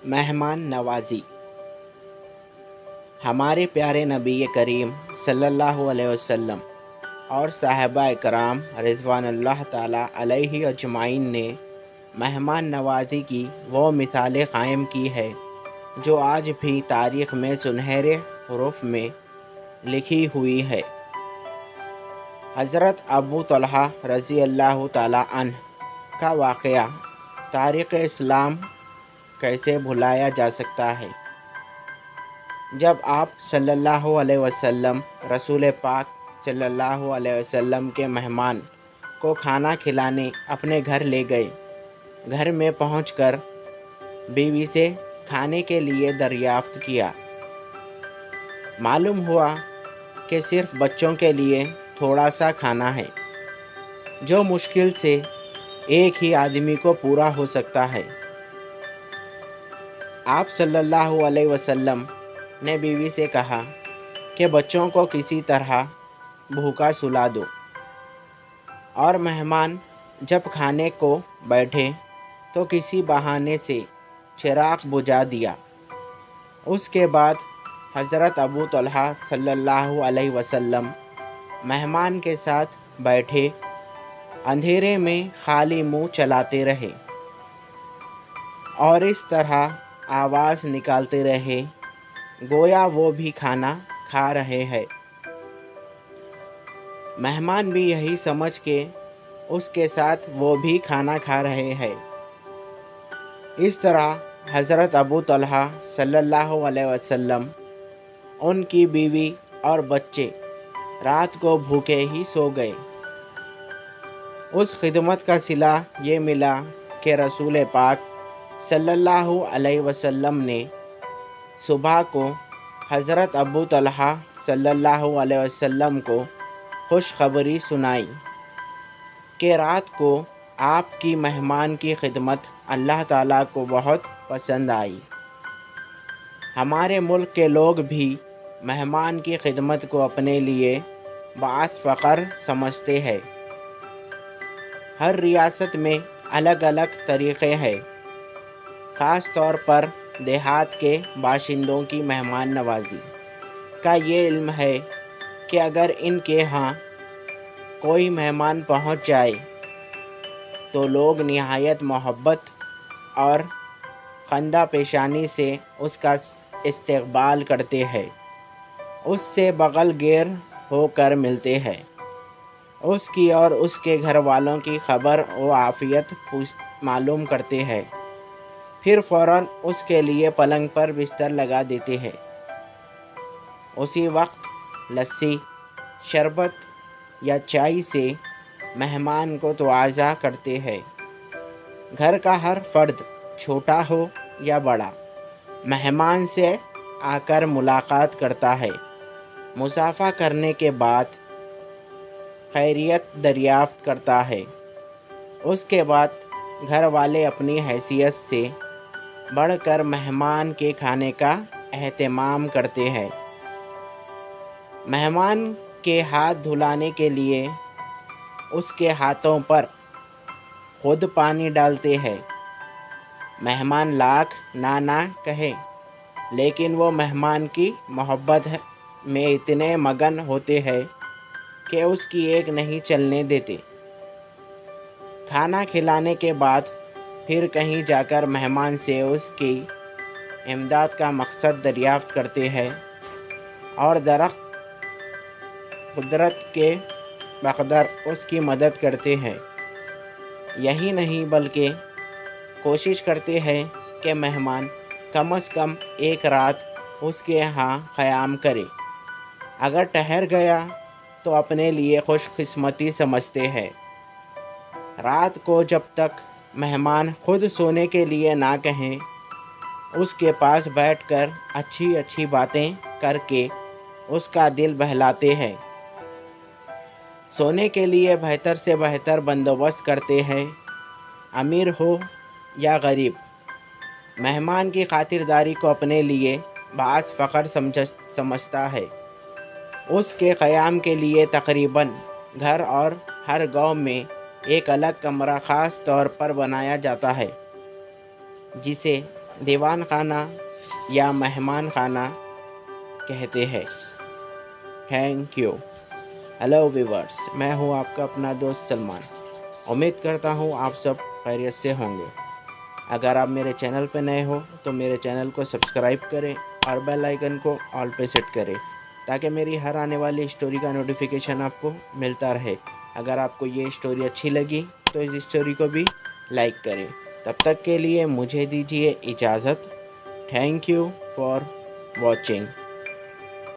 مہمان نوازی۔ ہمارے پیارے نبی کریم صلی اللہ علیہ وسلم اور صحابہ اکرام رضوان اللہ تعالیٰ علیہ اجمعین نے مہمان نوازی کی وہ مثالیں قائم کی ہے جو آج بھی تاریخ میں سنہرے حروف میں لکھی ہوئی ہے۔ حضرت ابو طلحہ رضی اللہ تعالیٰ عنہ کا واقعہ تاریخ اسلام کیسے بھلایا جا سکتا ہے؟ جب آپ صلی اللہ علیہ وسلم رسول پاک صلی اللہ علیہ وسلم کے مہمان کو کھانا کھلانے اپنے گھر لے گئے، گھر میں پہنچ کر بیوی سے کھانے کے لیے دریافت کیا۔ معلوم ہوا کہ صرف بچوں کے لیے تھوڑا سا کھانا ہے جو مشکل سے ایک ہی آدمی کو پورا ہو سکتا ہے۔ آپ صلی اللہ علیہ وسلم نے بیوی سے کہا کہ بچوں کو کسی طرح بھوکا سلا دو، اور مہمان جب کھانے کو بیٹھے تو کسی بہانے سے چراغ بجھا دیا۔ اس کے بعد حضرت ابو طلحہ صلی اللہ علیہ وسلم مہمان کے ساتھ بیٹھے اندھیرے میں خالی منہ چلاتے رہے اور اس طرح آواز نکالتے رہے گویا وہ بھی کھانا کھا رہے ہیں۔ مہمان بھی یہی سمجھ کے اس کے ساتھ وہ بھی کھانا کھا رہے ہیں۔ اس طرح حضرت ابو طلحہ صلی اللہ علیہ وسلم، ان کی بیوی اور بچے رات کو بھوکے ہی سو گئے۔ اس خدمت کا صلہ یہ ملا کہ رسول پاک صلی اللہ علیہ وسلم نے صبح کو حضرت ابو طلحہ صلی اللہ علیہ وسلم کو خوشخبری سنائی کہ رات کو آپ کی مہمان کی خدمت اللہ تعالیٰ کو بہت پسند آئی۔ ہمارے ملک کے لوگ بھی مہمان کی خدمت کو اپنے لیے باعث فخر سمجھتے ہیں۔ ہر ریاست میں الگ الگ طریقے ہیں، خاص طور پر دیہات کے باشندوں کی مہمان نوازی کا یہ علم ہے کہ اگر ان کے ہاں کوئی مہمان پہنچ جائے تو لوگ نہایت محبت اور خندہ پیشانی سے اس کا استقبال کرتے ہیں، اس سے بغل گیر ہو کر ملتے ہیں، اس کی اور اس کے گھر والوں کی خبر و عافیت معلوم کرتے ہیں، پھر فوراً اس کے لیے پلنگ پر بستر لگا دیتے ہیں۔ اسی وقت لسی، شربت یا چائے سے مہمان کو تواضع کرتے ہیں۔ گھر کا ہر فرد چھوٹا ہو یا بڑا مہمان سے آ کر ملاقات کرتا ہے، مصافحہ کرنے کے بعد خیریت دریافت کرتا ہے۔ اس کے بعد گھر والے اپنی حیثیت سے بڑھ کر مہمان کے کھانے کا اہتمام کرتے ہیں۔ مہمان کے ہاتھ دھلانے کے لیے اس کے ہاتھوں پر خود پانی ڈالتے ہیں۔ مہمان لاکھ نہ کہے لیکن وہ مہمان کی محبت میں اتنے مگن ہوتے ہیں کہ اس کی ایک نہیں چلنے دیتے۔ کھانا کھلانے کے بعد پھر کہیں جا کر مہمان سے اس کی امداد کا مقصد دریافت کرتے ہیں اور درخت قدرت کے بقدر اس کی مدد کرتے ہیں۔ یہی نہیں بلکہ کوشش کرتے ہیں کہ مہمان کم از کم ایک رات اس کے ہاں قیام کرے، اگر ٹھہر گیا تو اپنے لیے خوش قسمتی سمجھتے ہیں۔ رات کو جب تک مہمان خود سونے کے لیے نہ کہیں اس کے پاس بیٹھ کر اچھی اچھی باتیں کر کے اس کا دل بہلاتے ہیں۔ سونے کے لیے بہتر سے بہتر بندوبست کرتے ہیں، امیر ہو یا غریب۔ مہمان کی خاطرداری کو اپنے لیے باعث فخر سمجھتا ہے۔ اس کے قیام کے لیے تقریباً گھر اور ہر گاؤں میں ایک الگ کمرہ خاص طور پر بنایا جاتا ہے جسے دیوان خانہ یا مہمان خانہ کہتے ہیں۔ Thank you. ہیلو ویورز، میں ہوں آپ کا اپنا دوست سلمان۔ امید کرتا ہوں آپ سب خیریت سے ہوں گے۔ اگر آپ میرے چینل پہ نئے ہو تو میرے چینل کو سبسکرائب کریں اور بیل آئیکن کو آل پہ سیٹ کریں تاکہ میری ہر آنے والی اسٹوری کا نوٹیفیکیشن آپ کو ملتا رہے۔ اگر آپ کو یہ اسٹوری اچھی لگی تو اس اسٹوری کو بھی لائک کریں۔ تب تک کے لیے مجھے دیجیے اجازت۔ Thank you for watching.